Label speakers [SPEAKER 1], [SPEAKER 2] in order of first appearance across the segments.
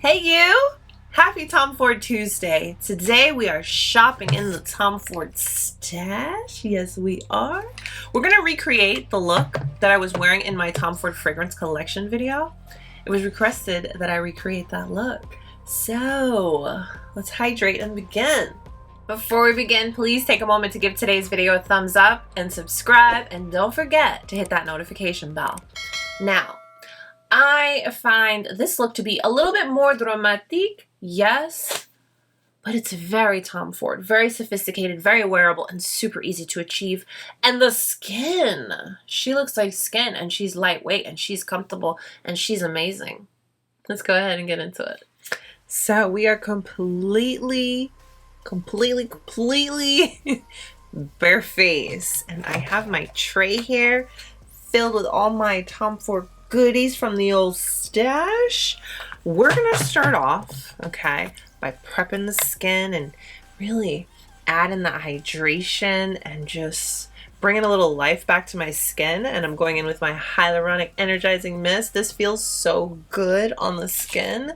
[SPEAKER 1] Hey you! Happy Tom Ford Tuesday. Today we are shopping in the Tom Ford stash. Yes, we are. We're going to recreate the look that I was wearing in my Tom Ford fragrance collection video. It was requested that I recreate that look. So let's hydrate and begin. Before we begin, please take a moment to give today's video a thumbs up and subscribe, and don't forget to hit that notification bell. Now, I find this look to be a little bit more dramatic, yes, but it's very Tom Ford, very sophisticated, very wearable, and super easy to achieve. And the skin, she looks like skin, and she's lightweight, and she's comfortable, and she's amazing. Let's go ahead and get into it. So we are completely bare face, and I have my tray here filled with all my Tom Ford goodies from the old stash. We're gonna start off, okay, by prepping the skin and really adding that hydration and just bringing a little life back to my skin. And I'm going in with my Hyaluronic Energizing Mist. This feels so good on the skin.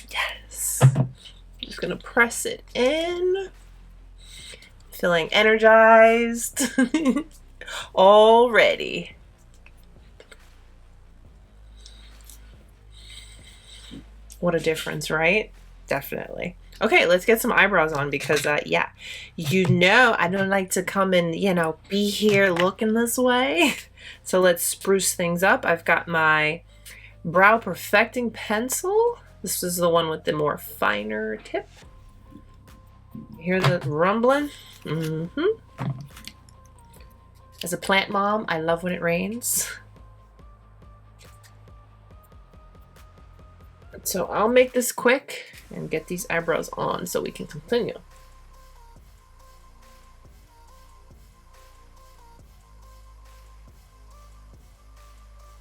[SPEAKER 1] Yes. Just gonna press it in. Feeling energized already. What a difference, right? Definitely. Okay, let's get some eyebrows on because, yeah, you know I don't like to come and, be here looking this way. So let's spruce things up. I've got my Brow Perfecting Pencil. This is the one with the more finer tip. Hear the rumbling? As a plant mom, I love when it rains. So I'll make this quick and get these eyebrows on so we can continue.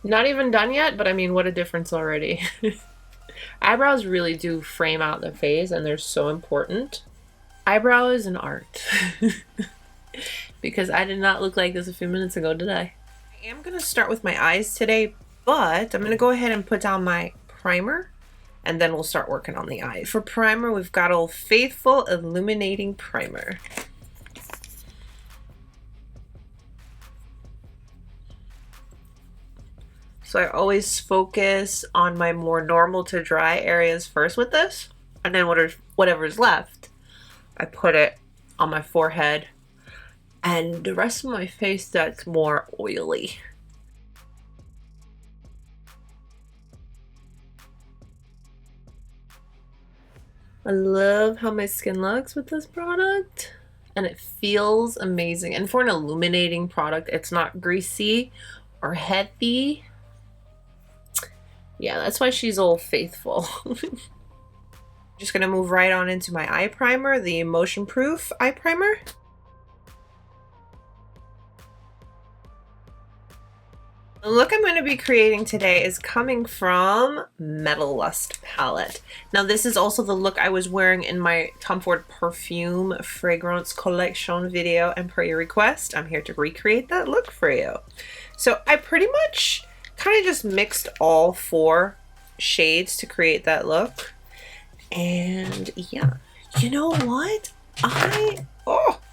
[SPEAKER 1] Not even done yet, but I mean, what a difference already. Eyebrows really do frame out the face, and they're so important. Eyebrow is an art. Because I did not look like this a few minutes ago, did I? I am going to start with my eyes today, but I'm going to go ahead and put down my primer, and then we'll start working on the eyes. For primer, we've got Old Faithful Illuminating Primer. So I always focus on my more normal to dry areas first with this, and then whatever's left, I put it on my forehead and the rest of my face that's more oily. I love how my skin looks with this product, and it feels amazing. And for an illuminating product, it's not greasy or heavy. Yeah, that's why she's Old Faithful. Just gonna move right on into my eye primer, the Emotionproof Eye Primer. The look I'm going to be creating today is coming from Metal Lust palette. Now this is also the look I was wearing in my Tom Ford perfume fragrance collection video, and per your request, I'm here to recreate that look for you. So I pretty much kind of just mixed all 4 shades to create that look. And yeah, you know what?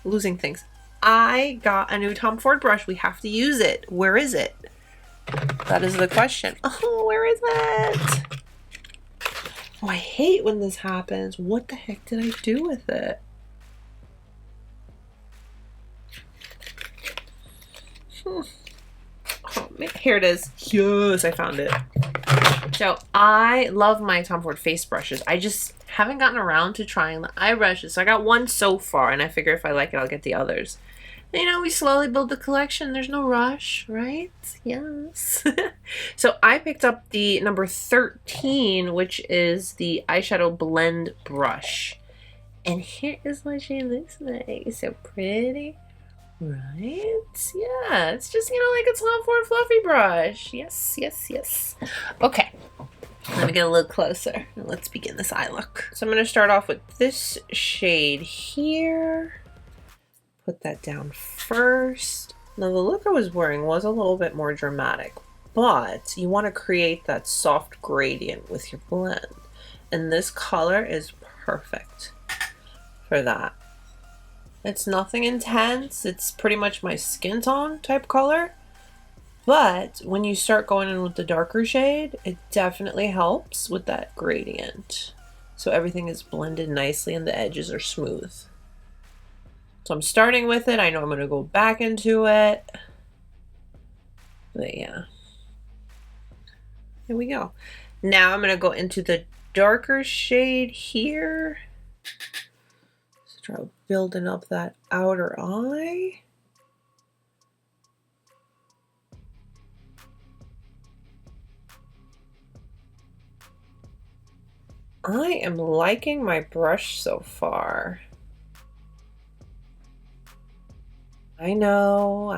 [SPEAKER 1] Losing things. I got a new Tom Ford brush. We have to use it. Where is it? That is the question. Oh, where is it? Oh, I hate when this happens. What the heck did I do with it? Oh, man. Here it is. Yes, I found it. So I love my Tom Ford face brushes. I just haven't gotten around to trying the eye brushes. So I got one so far, and I figure if I like it, I'll get the others. You know, we slowly build the collection. There's no rush, right? Yes. So I picked up the number 13, which is the eyeshadow blend brush. And here is what she looks like. So pretty. Right? Yeah, it's just, like a Tom Ford fluffy brush. Yes, yes, yes. Okay, let me get a little closer and let's begin this eye look. So I'm going to start off with this shade here. Put that down first. Now the look I was wearing was a little bit more dramatic, but you want to create that soft gradient with your blend. And this color is perfect for that. It's nothing intense. It's pretty much my skin tone type color. But when you start going in with the darker shade, it definitely helps with that gradient. So everything is blended nicely and the edges are smooth. So I'm starting with it. I know I'm going to go back into it. But yeah. Here we go. Now I'm going to go into the darker shade here. Let's try building up that outer eye. I am liking my brush so far. I know.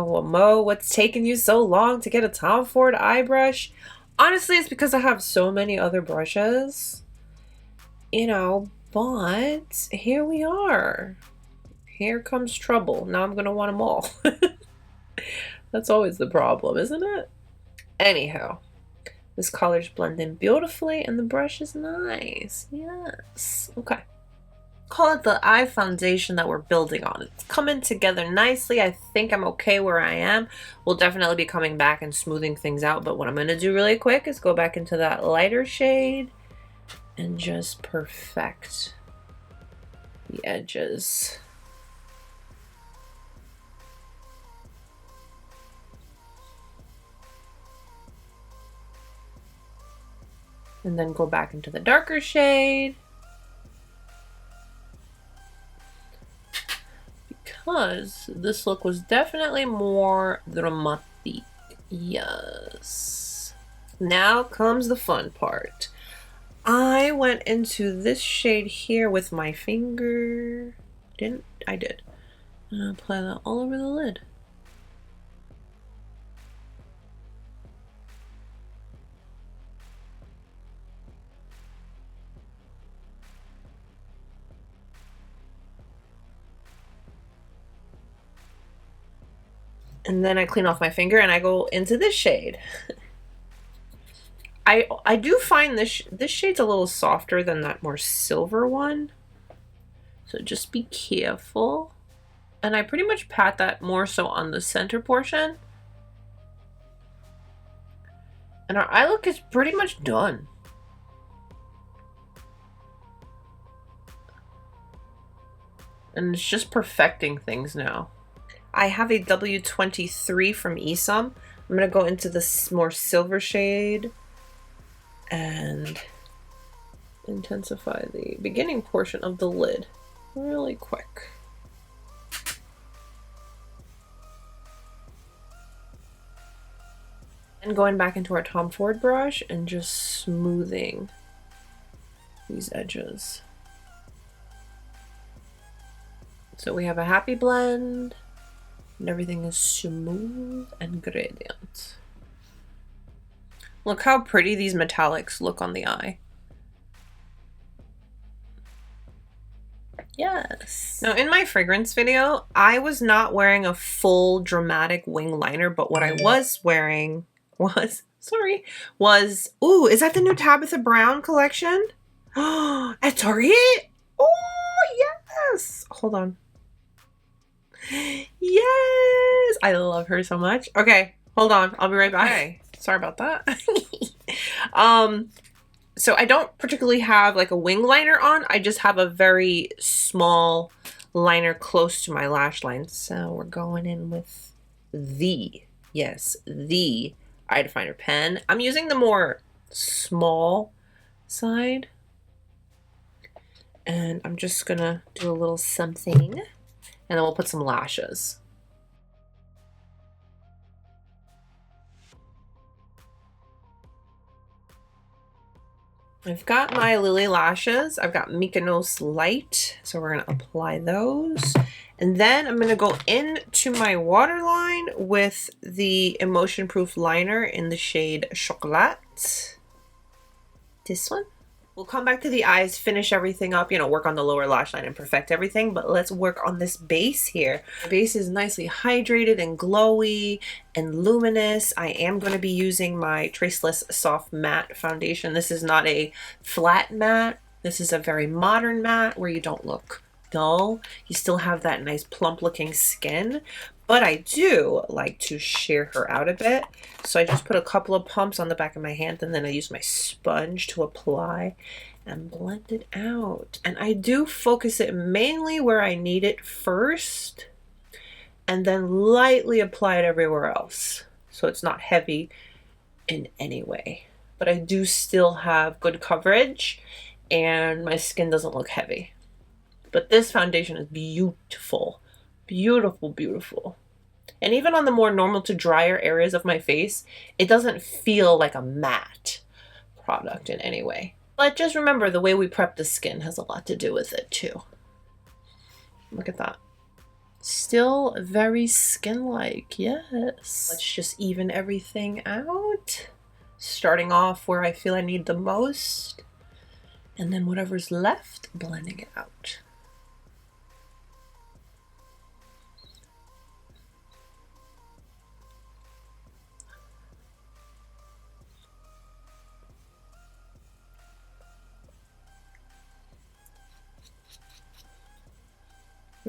[SPEAKER 1] Well, Mo, what's taking you so long to get a Tom Ford eye brush? Honestly, it's because I have so many other brushes, you know, but here we are. Here comes trouble. Now I'm going to want them all. That's always the problem, isn't it? Anyhow. This colors blend in beautifully and the brush is nice. Yes. Okay. Call it the eye foundation that we're building on. It's coming together nicely. I think I'm okay where I am. We'll definitely be coming back and smoothing things out, but what I'm going to do really quick is go back into that lighter shade and just perfect the edges. And then go back into the darker shade. Because this look was definitely more dramatic. Yes. Now comes the fun part. I went into this shade here with my finger. Didn't I? Did. And I'll apply that all over the lid. And then I clean off my finger and I go into this shade. I do find this shade's a little softer than that more silver one. So just be careful. And I pretty much pat that more so on the center portion. And our eye look is pretty much done. And it's just perfecting things now. I have a W23 from Esam. I'm going to go into this more silver shade and intensify the beginning portion of the lid really quick. And going back into our Tom Ford brush and just smoothing these edges. So we have a happy blend. And everything is smooth and gradient. Look how pretty these metallics look on the eye. Yes. Now in my fragrance video, I was not wearing a full dramatic wing liner, but what I was wearing was, ooh, is that the new Tabitha Brown collection? At Target? Oh, yes. Hold on. Yes, I love her so much. Okay, hold on, I'll be right back. Okay. Sorry about that. So I don't particularly have like a wing liner on. I just have a very small liner close to my lash line. So we're going in with the eye definer pen. I'm using the more small side. And I'm just gonna do a little something. And then we'll put some lashes. I've got my Lily lashes. I've got Mykonos Light. So we're going to apply those. And then I'm going to go into my waterline with the Emotionproof liner in the shade Chocolat. This one. We'll come back to the eyes, finish everything up, you know, work on the lower lash line and perfect everything, but let's work on this base here. The base is nicely hydrated and glowy and luminous. I am going to be using my Traceless Soft Matte Foundation. This is not a flat matte. This is a very modern matte where you don't look dull. You still have that nice plump looking skin, but I do like to sheer her out a bit. So I just put a couple of pumps on the back of my hand, and then I use my sponge to apply and blend it out. And I do focus it mainly where I need it first, and then lightly apply it everywhere else. So it's not heavy in any way, but I do still have good coverage and my skin doesn't look heavy. But this foundation is beautiful, beautiful, beautiful. And even on the more normal to drier areas of my face, it doesn't feel like a matte product in any way. But just remember, the way we prep the skin has a lot to do with it too. Look at that. Still very skin-like, yes. Let's just even everything out. Starting off where I feel I need the most, and then whatever's left, blending it out.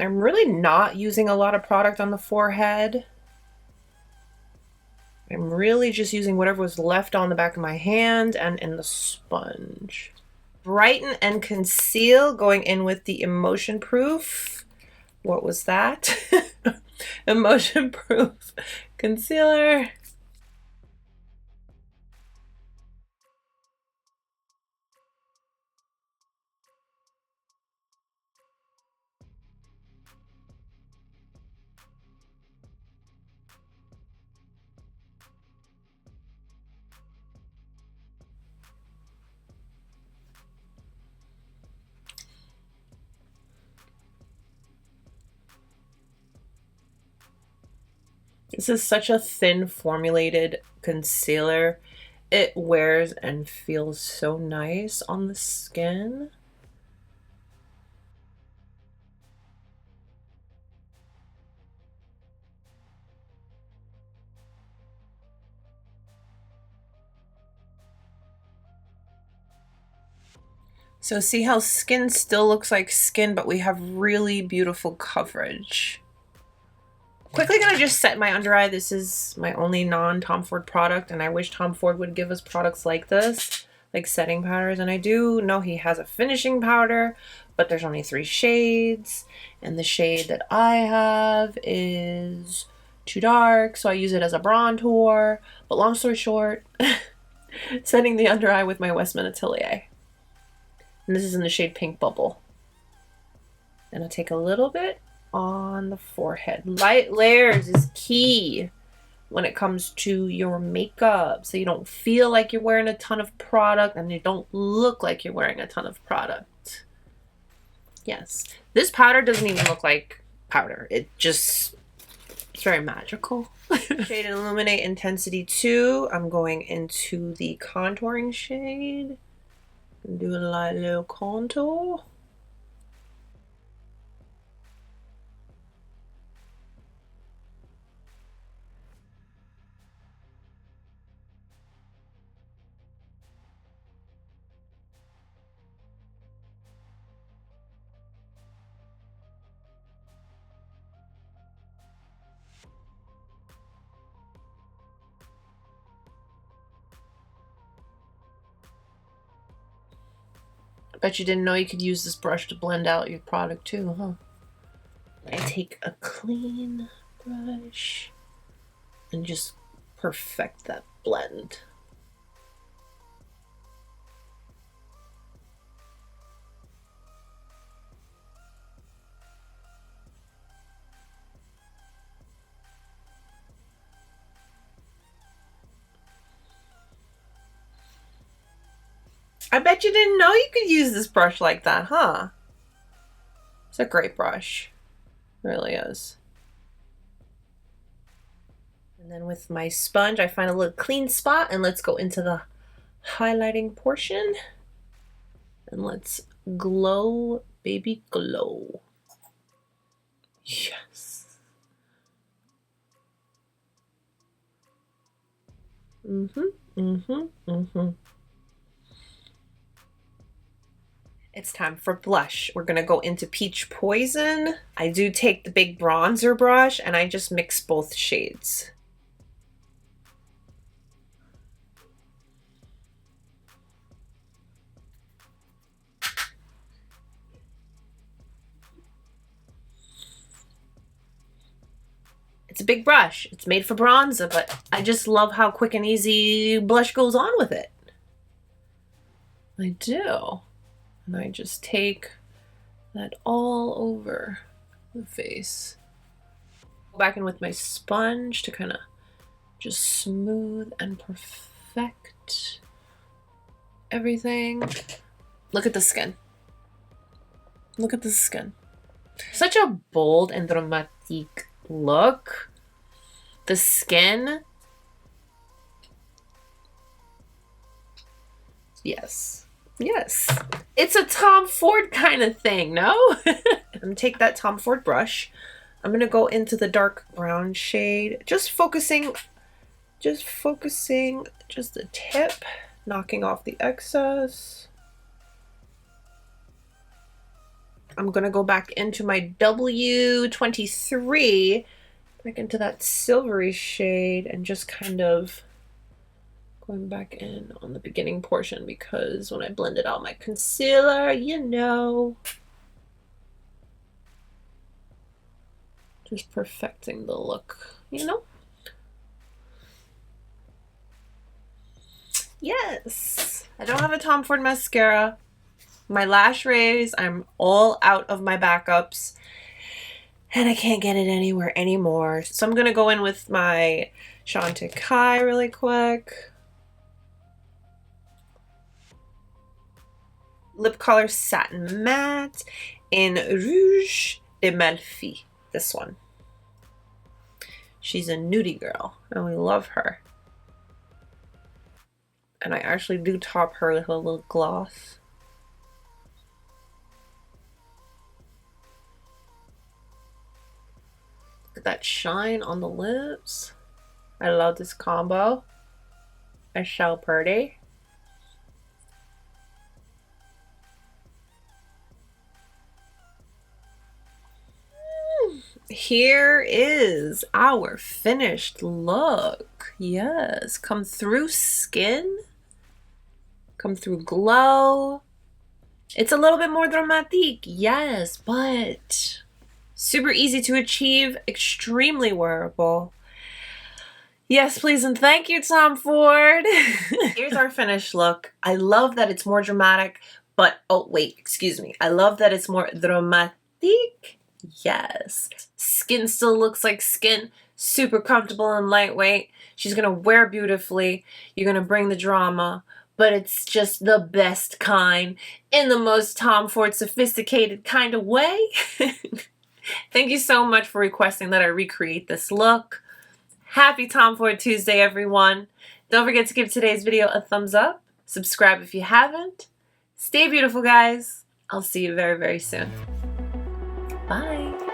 [SPEAKER 1] I'm really not using a lot of product on the forehead. I'm really just using whatever was left on the back of my hand and in the sponge. Brighten and conceal, going in with the Emotionproof. What was that? Emotionproof Concealer. This is such a thin formulated concealer. It wears and feels so nice on the skin. So see how skin still looks like skin, but we have really beautiful coverage. Quickly gonna just set my under eye. This is my only non-Tom Ford product, and I wish Tom Ford would give us products like this, like setting powders. And I do know he has a finishing powder, but there's only 3 shades, and the shade that I have is too dark, so I use it as a bronzer. But long story short, setting the under eye with my Westman Atelier. And this is in the shade Pink Bubble. And I'll take a little bit on the forehead. Light layers is key when it comes to your makeup, so you don't feel like you're wearing a ton of product and you don't look like you're wearing a ton of product. Yes, this powder doesn't even look like powder. It's very magical. Shade Illuminate Intensity 2. I'm going into the contouring shade. Do a light little contour. Bet you didn't know you could use this brush to blend out your product too, huh? I take a clean brush and just perfect that blend. I bet you didn't know you could use this brush like that, huh? It's a great brush. It really is. And then with my sponge, I find a little clean spot, and let's go into the highlighting portion. And let's glow, baby, glow. Yes. It's time for blush. We're gonna go into Peach Poison. I do take the big bronzer brush and I just mix both shades. It's a big brush. It's made for bronzer, but I just love how quick and easy blush goes on with it. I do. And I just take that all over the face. Go back in with my sponge to kind of just smooth and perfect everything. Look at the skin. Look at the skin. Such a bold and dramatic look. The skin. Yes. Yes. It's a Tom Ford kind of thing, no? I'm gonna take that Tom Ford brush. I'm gonna go into the dark brown shade. Just focusing just the tip, knocking off the excess. I'm gonna go back into my W23, back into that silvery shade, and just kind of going back in on the beginning portion, because when I blended out my concealer, you know, just perfecting the look, you know? Yes, I don't have a Tom Ford mascara. My lash rays, I'm all out of my backups and I can't get it anywhere anymore. So I'm gonna go in with my Chantecaille really quick. Lip color Satin Matte in Rouge DAMALFI, this one. She's a nudie girl and we love her. And I actually do top her with a little gloss. Look at that shine on the lips. I love this combo. It's so pretty. Here is our finished look. Yes, come through skin, come through glow. It's a little bit more dramatic, yes, but super easy to achieve, extremely wearable. Yes, please and thank you, Tom Ford. Here's our finished look. I love that it's more dramatic, but oh wait, excuse me. I love that it's more dramatic. Yes. Skin still looks like skin, super comfortable and lightweight. She's gonna wear beautifully. You're gonna bring the drama, but it's just the best kind in the most Tom Ford sophisticated kind of way. Thank you so much for requesting that I recreate this look. Happy Tom Ford Tuesday, everyone. Don't forget to give today's video a thumbs up. Subscribe if you haven't. Stay beautiful, guys. I'll see you very, very soon. Bye.